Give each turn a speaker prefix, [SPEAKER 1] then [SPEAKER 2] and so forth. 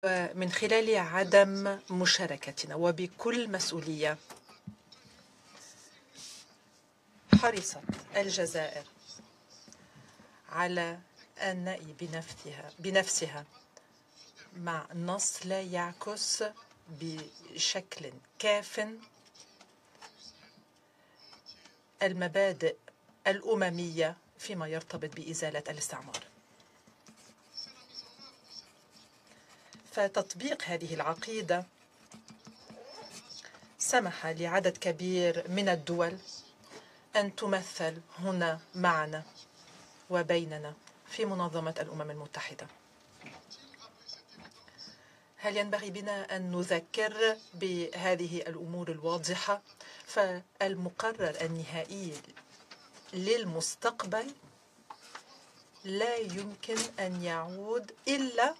[SPEAKER 1] ومن خلال عدم مشاركتنا وبكل مسؤولية حرصت الجزائر على النأي بنفسها مع نص لا يعكس بشكل كاف المبادئ الأممية فيما يرتبط بإزالة الاستعمار. فتطبيق هذه العقيدة سمح لعدد كبير من الدول أن تمثل هنا معنا وبيننا في منظمة الأمم المتحدة. هل ينبغي بنا أن نذكر بهذه الأمور الواضحة؟ فالمقرر النهائي للمستقبل لا يمكن أن يعود إلا